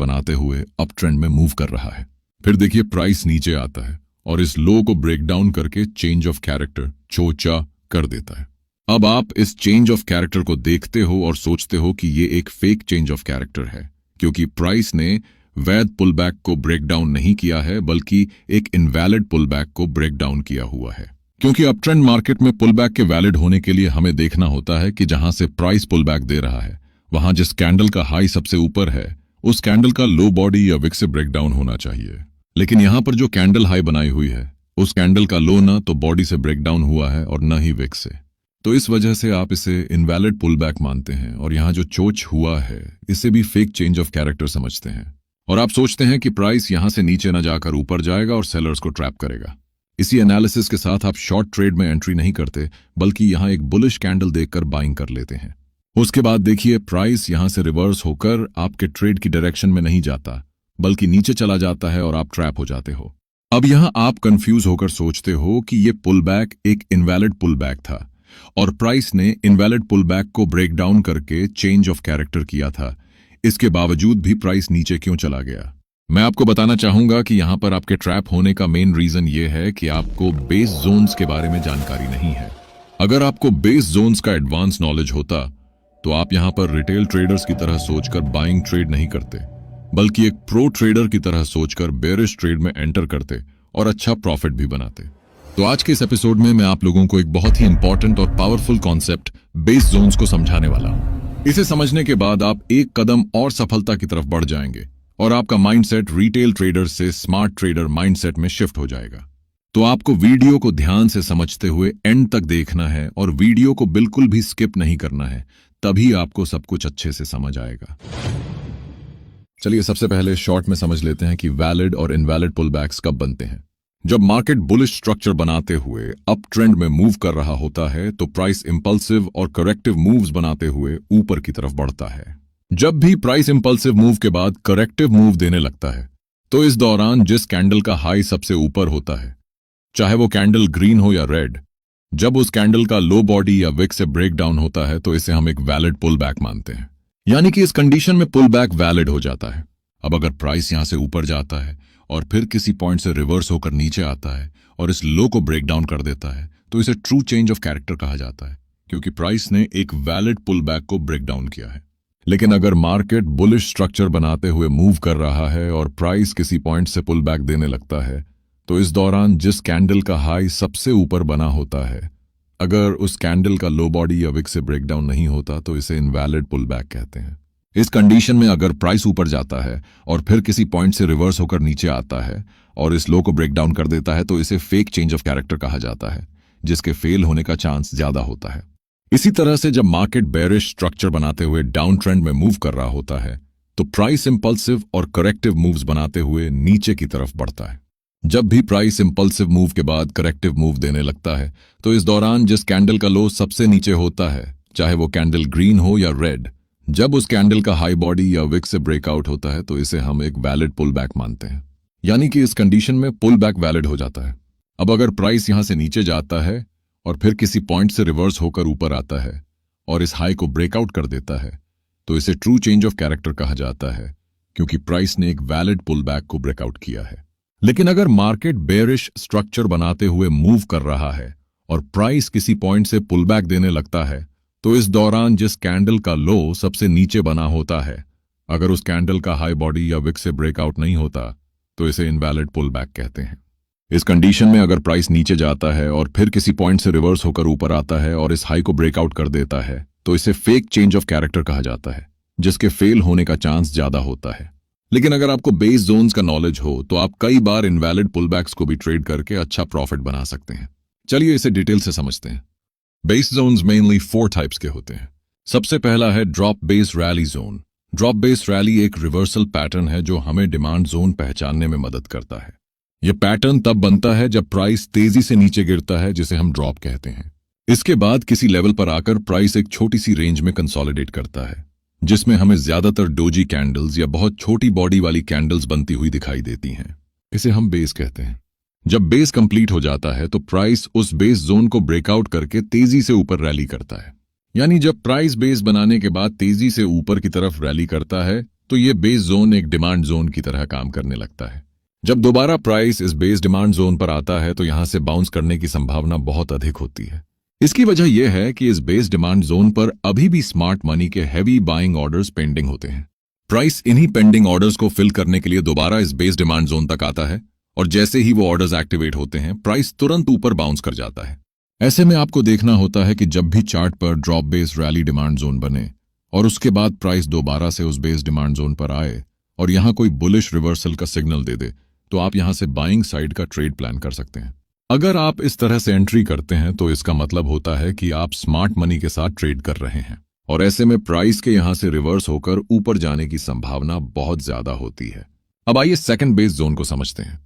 बनाते हुए up trend में मूव कर रहा है। फिर देखिए प्राइस नीचे आता है और इस लो को ब्रेक डाउन करके चेंज ऑफ कैरेक्टर चोचा कर देता है। अब आप इस चेंज ऑफ कैरेक्टर को देखते हो और सोचते हो कि ये एक फेक चेंज ऑफ कैरेक्टर है, क्योंकि प्राइस ने वैध पुलबैक को ब्रेक डाउन नहीं किया है बल्कि एक इनवैलिड पुलबैक को ब्रेक डाउन किया हुआ है। क्योंकि अप ट्रेंड मार्केट में पुलबैक के वैलिड होने के लिए हमें देखना होता है कि जहां से प्राइस पुलबैक दे रहा है वहां जिस कैंडल का हाई सबसे ऊपर है उस कैंडल का लो बॉडी या विक से ब्रेक डाउन होना चाहिए। लेकिन यहां पर जो कैंडल हाई बनाई हुई है उस कैंडल का लो न तो बॉडी से ब्रेक डाउन हुआ है और न ही विक से, तो इस वजह से आप इसे इनवैलिड पुलबैक मानते हैं और यहां जो चोच हुआ है इसे भी फेक चेंज ऑफ कैरेक्टर समझते हैं और आप सोचते हैं कि प्राइस यहां से नीचे न जाकर ऊपर जाएगा और सेलर्स को ट्रैप करेगा। इसी एनालिसिस के साथ आप शॉर्ट ट्रेड में एंट्री नहीं करते बल्कि यहां एक बुलिश कैंडल देखकर बाइंग कर लेते हैं। उसके बाद देखिए प्राइस यहां से रिवर्स होकर आपके ट्रेड की डायरेक्शन में नहीं जाता बल्कि नीचे चला जाता है और आप ट्रैप हो जाते हो। अब यहां आप कंफ्यूज होकर सोचते हो कि ये पुलबैक एक इनवैलिड पुलबैक था और प्राइस ने इनवैलिड पुलबैक को ब्रेक डाउन करके चेंज ऑफ कैरेक्टर किया था। इसके बावजूद भी प्राइस नीचे क्यों चला गया? मैं आपको बताना चाहूंगा कि यहां पर आपके ट्रैप होने का मेन रीजन ये है कि आपको बेस जोन्स के बारे में जानकारी नहीं है। अगर आपको बेस जोन्स का एडवांस नॉलेज होता तो आप यहां पर रिटेल ट्रेडर्स की तरह सोचकर बाइंग ट्रेड नहीं करते बल्कि एक प्रो ट्रेडर की तरह सोचकर बेरिश ट्रेड में एंटर करते और अच्छा प्रॉफिट भी बनाते। तो आज के इस एपिसोड में मैं आप लोगों को एक बहुत ही इंपॉर्टेंट और पावरफुल कॉन्सेप्ट बेस जोन्स को समझाने वाला हूं। इसे समझने के बाद आप एक कदम और सफलता की तरफ बढ़ जाएंगे और आपका माइंडसेट रिटेल ट्रेडर से स्मार्ट ट्रेडर माइंडसेट में शिफ्ट हो जाएगा। तो आपको वीडियो को ध्यान से समझते हुए एंड तक देखना है और वीडियो को बिल्कुल भी स्किप नहीं करना है, तभी आपको सब कुछ अच्छे से समझ आएगा। चलिए सबसे पहले शॉर्ट में समझ लेते हैं कि वैलिड और इनवैलिड पुलबैक्स कब बनते हैं। जब मार्केट बुलिश स्ट्रक्चर बनाते हुए अप ट्रेंड में मूव कर रहा होता है तो प्राइस इंपल्सिव और करेक्टिव मूव्स बनाते हुए ऊपर की तरफ बढ़ता है। जब भी प्राइस इंपल्सिव मूव के बाद करेक्टिव मूव देने लगता है तो इस दौरान जिस कैंडल का हाई सबसे ऊपर होता है, चाहे वो कैंडल ग्रीन हो या रेड, जब उस कैंडल का लो बॉडी या विक से ब्रेक डाउन होता है तो इसे हम एक वैलिड पुल बैक मानते हैं। यानी कि इस कंडीशन में पुल बैक वैलिड हो जाता है। अब अगर प्राइस यहां से ऊपर जाता है और फिर किसी पॉइंट से रिवर्स होकर नीचे आता है और इस लो को ब्रेक डाउन कर देता है तो इसे ट्रू चेंज ऑफ कैरेक्टर कहा जाता है, क्योंकि प्राइस ने एक वैलिड पुल बैक को ब्रेक डाउन किया है। लेकिन अगर मार्केट बुलिश स्ट्रक्चर बनाते हुए मूव कर रहा है और प्राइस किसी पॉइंट से पुल बैक देने लगता है तो इस दौरान जिस कैंडल का हाई सबसे ऊपर बना होता है, अगर उस कैंडल का लो बॉडी या विक से ब्रेक डाउन नहीं होता तो इसे इनवैलिड पुल बैक कहते हैं। इस कंडीशन में अगर प्राइस ऊपर जाता है और फिर किसी पॉइंट से रिवर्स होकर नीचे आता है और इस लो को ब्रेक डाउन कर देता है तो इसे फेक चेंज ऑफ कैरेक्टर कहा जाता है, जिसके फेल होने का चांस ज्यादा होता है। इसी तरह से जब मार्केट बेरिश स्ट्रक्चर बनाते हुए डाउन ट्रेंड में मूव कर रहा होता है तो प्राइस इंपल्सिव और करेक्टिव मूव्स बनाते हुए नीचे की तरफ बढ़ता है। जब भी प्राइस इंपल्सिव मूव के बाद करेक्टिव मूव देने लगता है तो इस दौरान जिस कैंडल का लो सबसे नीचे होता है, चाहे वो कैंडल ग्रीन हो या रेड, जब उस कैंडल का हाई बॉडी या विक से ब्रेकआउट होता है तो इसे हम एक वैलिड पुल बैक मानते हैं। यानी कि इस कंडीशन में पुल बैक वैलिड हो जाता है। अब अगर प्राइस यहां से नीचे जाता है और फिर किसी पॉइंट से रिवर्स होकर ऊपर आता है और इस हाई को ब्रेकआउट कर देता है तो इसे ट्रू चेंज ऑफ कैरेक्टर कहा जाता है, क्योंकि प्राइस ने एक वैलिड पुल बैक को ब्रेकआउट किया है। लेकिन अगर मार्केट बेरिश स्ट्रक्चर बनाते हुए मूव कर रहा है और प्राइस किसी पॉइंट से पुल बैक देने लगता है तो इस दौरान जिस कैंडल का लो सबसे नीचे बना होता है, अगर उस कैंडल का हाई बॉडी या विक से ब्रेकआउट नहीं होता तो इसे इनवैलिड पुल बैक कहते हैं। इस कंडीशन में अगर प्राइस नीचे जाता है और फिर किसी पॉइंट से रिवर्स होकर ऊपर आता है और इस हाई को ब्रेकआउट कर देता है तो इसे फेक चेंज ऑफ कैरेक्टर कहा जाता है, जिसके फेल होने का चांस ज्यादा होता है। लेकिन अगर आपको बेस जोन्स का नॉलेज हो तो आप कई बार इनवैलिड पुलबैक्स को भी ट्रेड करके अच्छा प्रॉफिट बना सकते हैं। चलिए इसे डिटेल से समझते हैं। बेस जोन्स मेनली 4 टाइप्स के होते हैं। सबसे पहला है drop base rally zone. Drop base rally एक रिवर्सल पैटर्न है जो हमें डिमांड जोन पहचानने में मदद करता है। यह पैटर्न तब बनता है जब प्राइस तेजी से नीचे गिरता है, जिसे हम ड्रॉप कहते हैं। इसके बाद किसी लेवल पर आकर प्राइस एक छोटी सी रेंज में कंसोलिडेट करता है, जिसमें हमें ज्यादातर डोजी कैंडल्स या बहुत छोटी बॉडी वाली कैंडल्स बनती हुई दिखाई देती हैं। इसे हम बेस कहते हैं। जब बेस कंप्लीट हो जाता है तो प्राइस उस बेस जोन को ब्रेकआउट करके तेजी से ऊपर रैली करता है। यानी जब प्राइस बेस बनाने के बाद तेजी से ऊपर की तरफ रैली करता है तो ये बेस जोन एक डिमांड जोन की तरह काम करने लगता है। जब दोबारा प्राइस इस बेस डिमांड जोन पर आता है तो यहां से बाउंस करने की संभावना बहुत अधिक होती है। इसकी वजह यह है कि इस बेस डिमांड जोन पर अभी भी स्मार्ट मनी के हैवी बाइंग ऑर्डर्स पेंडिंग होते हैं। प्राइस इन्हीं पेंडिंग ऑर्डर्स को फिल करने के लिए दोबारा इस बेस डिमांड जोन तक आता है और जैसे ही वो ऑर्डर्स एक्टिवेट होते हैं प्राइस तुरंत ऊपर बाउंस कर जाता है। ऐसे में आपको देखना होता है कि जब भी चार्ट पर drop base rally demand zone बने और उसके बाद प्राइस दोबारा से उस बेस डिमांड जोन पर आए और यहां कोई बुलिश रिवर्सल का सिग्नल दे दे तो आप यहां से बाइंग साइड का ट्रेड प्लान कर सकते हैं। अगर आप इस तरह से एंट्री करते हैं तो इसका मतलब होता है कि आप स्मार्ट मनी के साथ ट्रेड कर रहे हैं और ऐसे में प्राइस के यहां से रिवर्स होकर ऊपर जाने की संभावना बहुत ज्यादा होती है। अब आइए सेकंड बेस जोन को समझते हैं।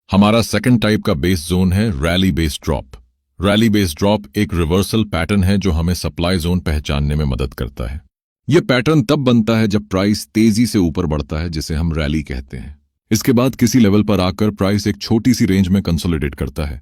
हमारा सेकंड टाइप का बेस जोन है rally base drop. Rally base drop एक रिवर्सल पैटर्न है जो हमें सप्लाई जोन पहचानने में मदद करता है। यह पैटर्न तब बनता है जब प्राइस तेजी से ऊपर बढ़ता है, जिसे हम रैली कहते हैं। इसके बाद किसी लेवल पर आकर प्राइस एक छोटी सी रेंज में कंसोलिडेट करता है,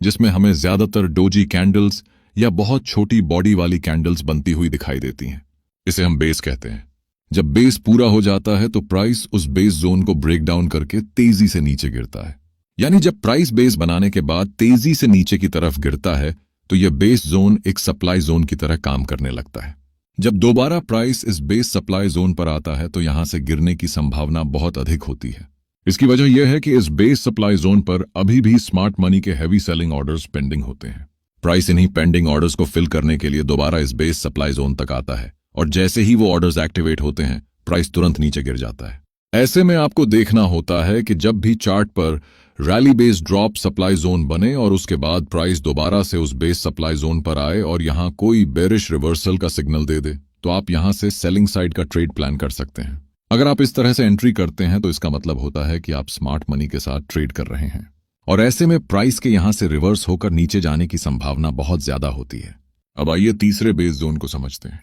जिसमें हमें ज्यादातर डोजी कैंडल्स या बहुत छोटी बॉडी वाली कैंडल्स बनती हुई दिखाई देती हैं। इसे हम बेस कहते हैं। जब बेस पूरा हो जाता है तो प्राइस उस बेस जोन को ब्रेक डाउन करके तेजी से नीचे गिरता है। यानी जब प्राइस बेस बनाने के बाद तेजी से नीचे की तरफ गिरता है तो यह बेस जोन एक सप्लाई जोन की तरह काम करने लगता है। जब दोबारा प्राइस इस बेस सप्लाई जोन पर आता है तो यहां से गिरने की संभावना बहुत अधिक होती है। इसकी वजह यह है कि इस बेस सप्लाई जोन पर अभी भी स्मार्ट मनी के हैवी सेलिंग ऑर्डर्स पेंडिंग होते हैं। प्राइस इन्हीं पेंडिंग ऑर्डर्स को फिल करने के लिए दोबारा इस बेस सप्लाई जोन तक आता है और जैसे ही वो ऑर्डर्स एक्टिवेट होते हैं प्राइस तुरंत नीचे गिर जाता है। ऐसे में आपको देखना होता है कि जब भी चार्ट पर rally base drop supply zone बने और उसके बाद प्राइस दोबारा से उस बेस सप्लाई जोन पर आए और यहां कोई बेरिश रिवर्सल का सिग्नल दे दे तो आप यहां से सेलिंग साइड का ट्रेड प्लान कर सकते हैं। अगर आप इस तरह से एंट्री करते हैं तो इसका मतलब होता है कि आप स्मार्ट मनी के साथ ट्रेड कर रहे हैं और ऐसे में प्राइस के यहां से रिवर्स होकर नीचे जाने की संभावना बहुत ज्यादा होती है। अब आइए तीसरे बेस जोन को समझते हैं।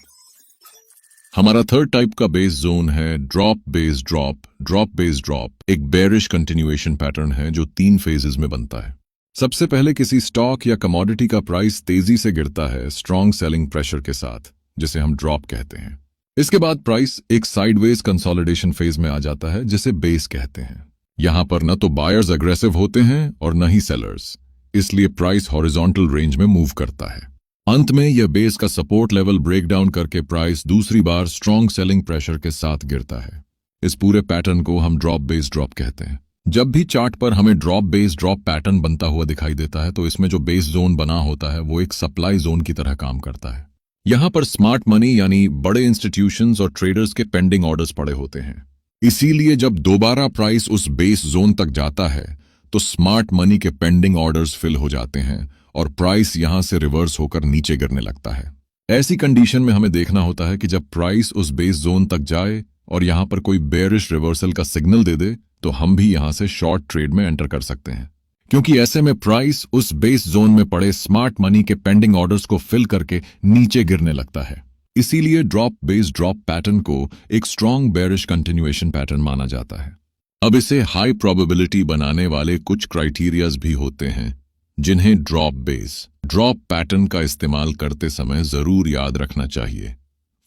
हमारा थर्ड टाइप का बेस जोन है drop base drop. Drop base drop एक बेरिश कंटिन्यूएशन पैटर्न है जो 3 फेजेस में बनता है। सबसे पहले किसी स्टॉक या कमोडिटी का प्राइस तेजी से गिरता है स्ट्रॉन्ग सेलिंग प्रेशर के साथ, जिसे हम ड्रॉप कहते हैं। इसके बाद प्राइस एक साइडवेज कंसोलिडेशन फेज में आ जाता है जिसे बेस कहते हैं। यहां पर न तो बायर्स अग्रेसिव होते हैं और न ही सेलर्स, इसलिए प्राइस हॉरिजॉन्टल रेंज में मूव करता है। अंत में यह बेस का सपोर्ट लेवल ब्रेक डाउन करके प्राइस दूसरी बार स्ट्रॉन्ग सेलिंग प्रेशर के साथ गिरता है। इस पूरे पैटर्न को हम ड्रॉप बेस ड्रॉप कहते हैं। जब भी चार्ट पर हमें ड्रॉप बेस ड्रॉप पैटर्न बनता हुआ दिखाई देता है तो इसमें जो बेस जोन बना होता है वो एक सप्लाई जोन की तरह काम करता है। यहां पर स्मार्ट मनी यानी बड़े इंस्टीट्यूशंस और ट्रेडर्स के पेंडिंग ऑर्डर्स पड़े होते हैं। इसीलिए जब दोबारा प्राइस उस बेस जोन तक जाता है तो स्मार्ट मनी के पेंडिंग ऑर्डर्स फिल हो जाते हैं और प्राइस यहां से रिवर्स होकर नीचे गिरने लगता है। ऐसी कंडीशन में हमें देखना होता है कि जब प्राइस उस बेस जोन तक जाए और यहां पर कोई बेरिश रिवर्सल का सिग्नल दे दे तो हम भी यहां से शॉर्ट ट्रेड में एंटर कर सकते हैं, क्योंकि ऐसे में प्राइस उस बेस जोन में पड़े स्मार्ट मनी के पेंडिंग ऑर्डर्स को फिल करके नीचे गिरने लगता है। इसीलिए ड्रॉप बेस ड्रॉप पैटर्न को एक स्ट्रॉन्ग बेरिश कंटिन्यूएशन पैटर्न माना जाता है। अब इसे हाई प्रोबेबिलिटी बनाने वाले कुछ क्राइटेरियाज भी होते हैं जिन्हें ड्रॉप बेस ड्रॉप पैटर्न का इस्तेमाल करते समय जरूर याद रखना चाहिए।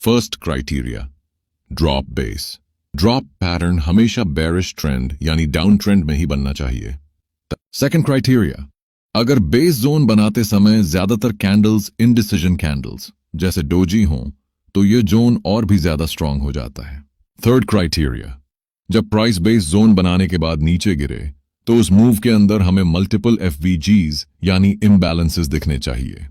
First criteria, drop base drop pattern हमेशा बेरिश ट्रेंड यानी डाउन ट्रेंड में ही बनना चाहिए। सेकंड क्राइटेरिया, अगर बेस जोन बनाते समय ज्यादातर कैंडल्स इनडिसीजन कैंडल्स जैसे डोजी हों तो यह जोन और भी ज्यादा स्ट्रांग हो जाता है। थर्ड क्राइटेरिया, जब प्राइस बेस जोन बनाने के बाद नीचे गिरे तो उस मूव के अंदर हमें मल्टीपल एफवीजीज यानी इम्बैलेंसेस दिखने चाहिए।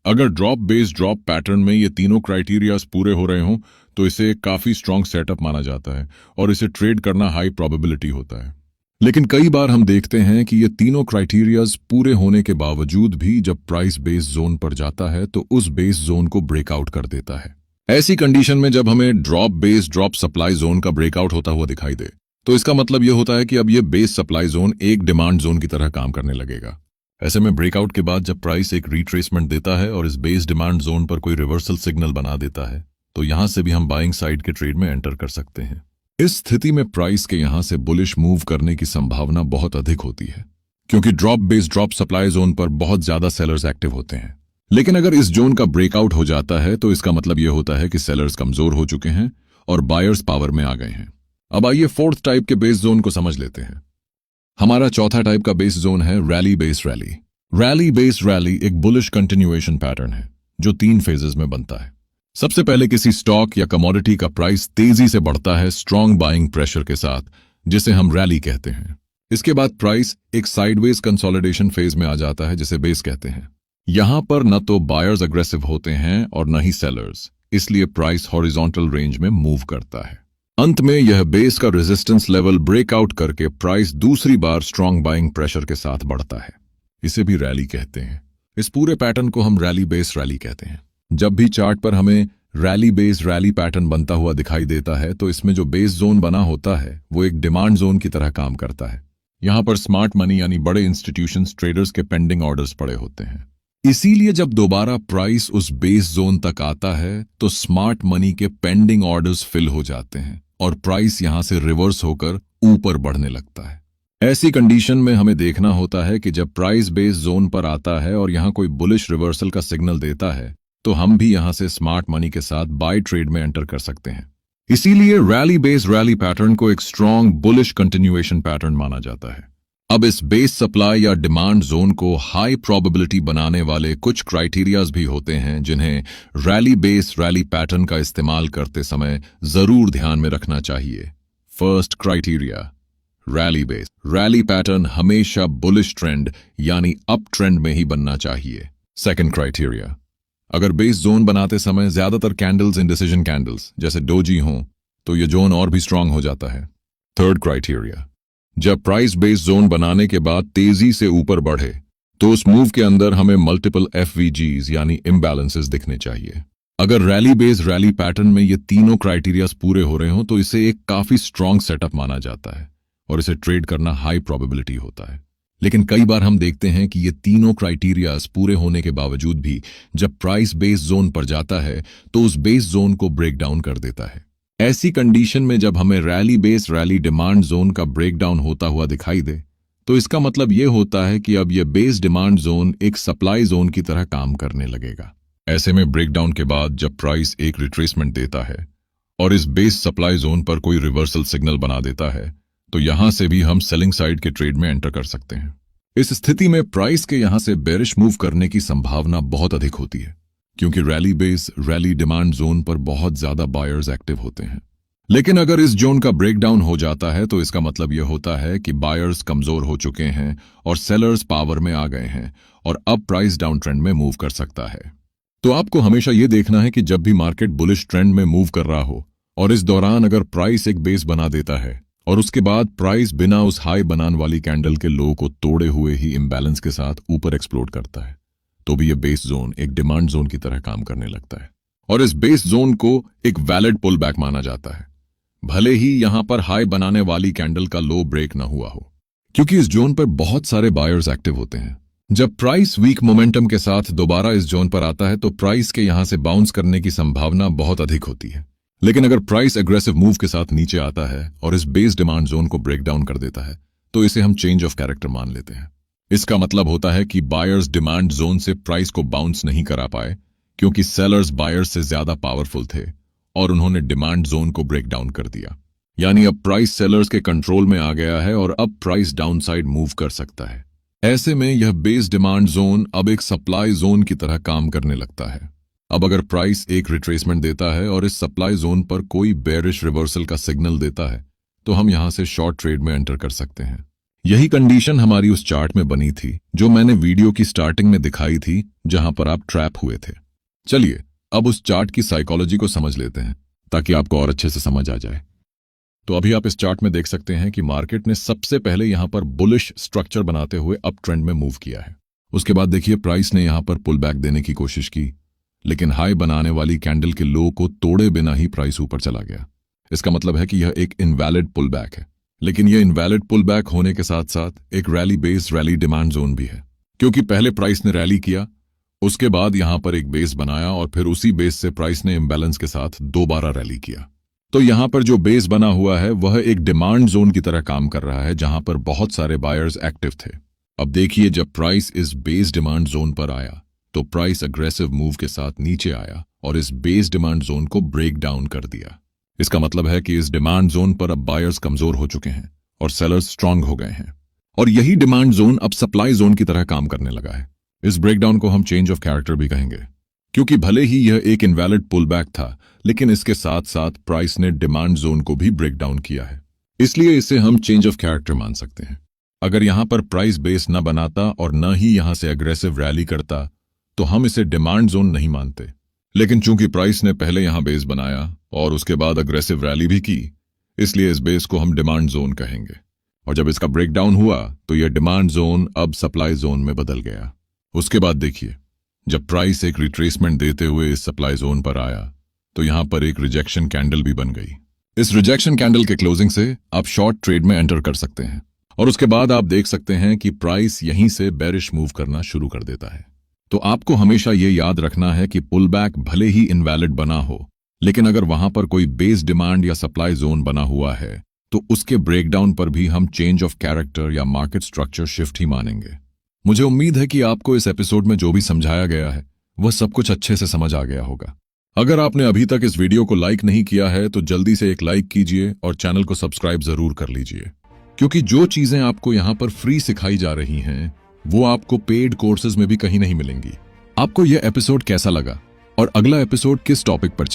अगर ड्रॉप बेस ड्रॉप पैटर्न में ये तीनों क्राइटेरियाज पूरे हो रहे हों तो इसे एक काफी स्ट्रांग सेटअप माना जाता है और इसे ट्रेड करना हाई प्रोबेबिलिटी होता है। लेकिन कई बार हम देखते हैं कि ये तीनों क्राइटेरियाज पूरे होने के बावजूद भी जब प्राइस बेस जोन पर जाता है तो उस बेस जोन को ब्रेकआउट कर देता है। ऐसी कंडीशन में जब हमें drop base drop supply zone का ब्रेकआउट होता हुआ दिखाई दे तो इसका मतलब यह होता है कि अब यह बेस सप्लाई जोन एक डिमांड जोन की तरह काम करने लगेगा। ऐसे में ब्रेकआउट के बाद जब प्राइस एक रिट्रेसमेंट देता है और इस बेस डिमांड जोन पर कोई रिवर्सल सिग्नल बना देता है तो यहां से भी हम बाइंग साइड के ट्रेड में एंटर कर सकते हैं। इस स्थिति में प्राइस के यहां से बुलिश मूव करने की संभावना बहुत अधिक होती है, क्योंकि drop base drop supply zone पर बहुत ज्यादा सेलर्स एक्टिव होते हैं। लेकिन अगर इस जोन का ब्रेकआउट हो जाता है तो इसका मतलब यह होता है कि सेलर्स कमजोर हो चुके हैं और बायर्स पावर में आ गए हैं। अब आइए फोर्थ टाइप के बेस जोन को समझ लेते हैं। हमारा चौथा टाइप का बेस जोन है rally base rally. Rally base rally एक बुलिश कंटिन्यूएशन पैटर्न है जो 3 फेजेस में बनता है। सबसे पहले किसी स्टॉक या कमोडिटी का प्राइस तेजी से बढ़ता है स्ट्रॉन्ग बाइंग प्रेशर के साथ, जिसे हम रैली कहते हैं। इसके बाद प्राइस एक साइडवेज कंसोलिडेशन फेज में आ जाता है, जिसे बेस कहते हैं। यहां पर न तो बायर्स अग्रेसिव होते हैं और न ही सेलर्स, इसलिए प्राइस हॉरिजॉन्टल रेंज में मूव करता है। अंत में यह बेस का रेजिस्टेंस लेवल ब्रेकआउट करके प्राइस दूसरी बार स्ट्रॉन्ग बाइंग प्रेशर के साथ बढ़ता है। इसे भी रैली कहते हैं। इस पूरे पैटर्न को हम रैली बेस रैली कहते हैं। जब भी चार्ट पर हमें रैली बेस रैली पैटर्न बनता हुआ दिखाई देता है तो इसमें जो बेस जोन बना होता है वो एक डिमांड जोन की तरह काम करता है। यहां पर स्मार्ट मनी यानी बड़े इंस्टीट्यूशंस ट्रेडर्स के पेंडिंग ऑर्डर्स पड़े होते हैं। इसीलिए जब दोबारा प्राइस उस बेस जोन तक आता है तो स्मार्ट मनी के पेंडिंग ऑर्डर्स फिल हो जाते हैं और प्राइस यहां से रिवर्स होकर ऊपर बढ़ने लगता है। ऐसी कंडीशन में हमें देखना होता है कि जब प्राइस बेस जोन पर आता है और यहां कोई बुलिश रिवर्सल का सिग्नल देता है तो हम भी यहां से स्मार्ट मनी के साथ बाय ट्रेड में एंटर कर सकते हैं। इसीलिए रैली बेस रैली पैटर्न को एक स्ट्रॉन्ग बुलिश कंटिन्यूएशन पैटर्न माना जाता है। अब इस बेस सप्लाई या डिमांड जोन को हाई प्रोबेबिलिटी बनाने वाले कुछ क्राइटेरियाज भी होते हैं जिन्हें रैली बेस रैली पैटर्न का इस्तेमाल करते समय जरूर ध्यान में रखना चाहिए। First criteria, rally base rally pattern हमेशा बुलिश ट्रेंड यानी अप ट्रेंड में ही बनना चाहिए। सेकंड क्राइटेरिया, अगर बेस जोन बनाते समय ज्यादातर कैंडल्स इंडिसीजन कैंडल्स जैसे डोजी हों तो यह जोन और भी स्ट्रांग हो जाता है। थर्ड क्राइटेरिया, जब प्राइस बेस जोन बनाने के बाद तेजी से ऊपर बढ़े तो उस मूव के अंदर हमें मल्टीपल एफवीजीज यानी इम्बैलेंसेस दिखने चाहिए। अगर रैली बेस रैली पैटर्न में ये तीनों क्राइटेरियाज पूरे हो रहे हों तो इसे एक काफी स्ट्रांग सेटअप माना जाता है और इसे ट्रेड करना हाई प्रोबेबिलिटी होता है। लेकिन कई बार हम देखते हैं कि ये तीनों क्राइटेरियाज पूरे होने के बावजूद भी जब प्राइस बेस जोन पर जाता है तो उस बेस जोन को ब्रेक डाउन कर देता है। ऐसी कंडीशन में जब हमें rally base rally demand zone का ब्रेकडाउन होता हुआ दिखाई दे तो इसका मतलब यह होता है कि अब यह बेस डिमांड जोन एक सप्लाई जोन की तरह काम करने लगेगा। ऐसे में ब्रेकडाउन के बाद जब प्राइस एक रिट्रेसमेंट देता है और इस बेस सप्लाई जोन पर कोई रिवर्सल सिग्नल बना देता है तो यहां से भी हम सेलिंग साइड के ट्रेड में एंटर कर सकते हैं। इस स्थिति में प्राइस के यहां से बेरिश मूव करने की संभावना बहुत अधिक होती है क्योंकि rally base rally demand zone पर बहुत ज्यादा बायर्स एक्टिव होते हैं। लेकिन अगर इस जोन का ब्रेकडाउन हो जाता है तो इसका मतलब यह होता है कि बायर्स कमजोर हो चुके हैं और सेलर्स पावर में आ गए हैं और अब प्राइस डाउन ट्रेंड में मूव कर सकता है। तो आपको हमेशा यह देखना है कि जब भी मार्केट बुलिश ट्रेंड में मूव कर रहा हो और इस दौरान अगर प्राइस एक बेस बना देता है और उसके बाद प्राइस बिना उस हाई बनान वाली कैंडल के लो को तोड़े हुए ही इम्बैलेंस के साथ ऊपर एक्सप्लोड करता है तो भी यह बेस जोन एक डिमांड जोन की तरह काम करने लगता है और इस बेस जोन को एक वैलिड पुल बैक माना जाता है, भले ही यहां पर हाई बनाने वाली कैंडल का लो ब्रेक न हुआ हो, क्योंकि इस जोन पर बहुत सारे बायर्स एक्टिव होते हैं। जब प्राइस वीक मोमेंटम के साथ दोबारा इस जोन पर आता है तो प्राइस के यहां से बाउंस करने की संभावना बहुत अधिक होती है। लेकिन अगर प्राइस एग्रेसिव मूव के साथ नीचे आता है और इस बेस डिमांड जोन को ब्रेक डाउन कर देता है तो इसे हम चेंज ऑफ कैरेक्टर मान लेते हैं। इसका मतलब होता है कि बायर्स डिमांड जोन से प्राइस को बाउंस नहीं करा पाए क्योंकि सेलर्स बायर्स से ज्यादा पावरफुल थे और उन्होंने डिमांड जोन को ब्रेक डाउन कर दिया। यानी अब प्राइस सेलर्स के कंट्रोल में आ गया है और अब प्राइस डाउन साइड मूव कर सकता है। ऐसे में यह बेस डिमांड जोन अब एक सप्लाई जोन की तरह काम करने लगता है। अब अगर प्राइस एक रिट्रेसमेंट देता है और इस सप्लाई जोन पर कोई बेरिश रिवर्सल का सिग्नल देता है तो हम यहां से शॉर्ट ट्रेड में एंटर कर सकते हैं। यही कंडीशन हमारी उस चार्ट में बनी थी जो मैंने वीडियो की स्टार्टिंग में दिखाई थी जहां पर आप ट्रैप हुए थे। चलिए अब उस चार्ट की साइकोलॉजी को समझ लेते हैं ताकि आपको और अच्छे से समझ आ जाए। तो अभी आप इस चार्ट में देख सकते हैं कि मार्केट ने सबसे पहले यहां पर बुलिश स्ट्रक्चर बनाते हुए अप ट्रेंड में मूव किया है। उसके बाद देखिए प्राइस ने यहां पर पुल बैक देने की कोशिश की, लेकिन हाई बनाने वाली कैंडल के लो को तोड़े बिना ही प्राइस ऊपर चला गया। इसका मतलब है कि यह एक इनवैलिड पुल बैक है। लेकिन यह इनवैलिड पुल बैक होने के साथ साथ एक rally base rally demand zone भी है, क्योंकि पहले प्राइस ने रैली किया, उसके बाद यहां पर एक बेस बनाया और फिर उसी बेस से प्राइस ने इम्बैलेंस के साथ दोबारा रैली किया। तो यहां पर जो बेस बना हुआ है वह एक डिमांड जोन की तरह काम कर रहा है जहां पर बहुत सारे बायर्स एक्टिव थे। अब देखिए जब प्राइस इस बेस डिमांड जोन पर आया तो प्राइस अग्रेसिव मूव के साथ नीचे आया और इस बेस डिमांड जोन को ब्रेक डाउन कर दिया। इसका मतलब है कि इस डिमांड जोन पर अब बायर्स कमजोर हो चुके हैं और सेलर्स स्ट्रांग हो गए हैं, और यही डिमांड जोन अब सप्लाई जोन की तरह काम करने लगा है। इस ब्रेकडाउन को हम चेंज ऑफ कैरेक्टर भी कहेंगे, क्योंकि भले ही यह एक इनवैलिड पुल बैक था, लेकिन इसके साथ साथ प्राइस ने डिमांड जोन को भी ब्रेक डाउन किया है, इसलिए इसे हम चेंज ऑफ कैरेक्टर मान सकते हैं। अगर यहां पर प्राइस बेस न बनाता और न ही यहां से अग्रेसिव रैली करता तो हम इसे डिमांड जोन नहीं मानते, लेकिन चूंकि प्राइस ने पहले यहां बेस बनाया और उसके बाद अग्रेसिव रैली भी की, इसलिए इस बेस को हम डिमांड जोन कहेंगे। और जब इसका ब्रेकडाउन हुआ तो यह डिमांड जोन अब सप्लाई जोन में बदल गया। उसके बाद देखिए, जब प्राइस एक रिट्रेसमेंट देते हुए इस सप्लाई जोन पर आया तो यहां पर एक रिजेक्शन कैंडल भी बन गई। इस रिजेक्शन कैंडल के क्लोजिंग से आप शॉर्ट ट्रेड में एंटर कर सकते हैं, और उसके बाद आप देख सकते हैं कि प्राइस यहीं से बेरिश मूव करना शुरू कर देता है। तो आपको हमेशा ये याद रखना है कि पुल बैक भले ही इनवैलिड बना हो, लेकिन अगर वहां पर कोई बेस डिमांड या सप्लाई जोन बना हुआ है तो उसके ब्रेकडाउन पर भी हम चेंज ऑफ कैरेक्टर या मार्केट स्ट्रक्चर शिफ्ट ही मानेंगे। मुझे उम्मीद है कि आपको इस एपिसोड में जो भी समझाया गया है वह सब कुछ अच्छे से समझ आ गया होगा। अगर आपने अभी तक इस वीडियो को लाइक नहीं किया है तो जल्दी से एक लाइक कीजिए और चैनल को सब्सक्राइब जरूर कर लीजिए, क्योंकि जो चीजें आपको यहाँ पर फ्री सिखाई जा रही हैं वो आपको पेड कोर्सेज में भी कहीं नहीं मिलेंगी। आपको यह एपिसोड कैसा लगा और अगला एपिसोड किस टॉपिक पर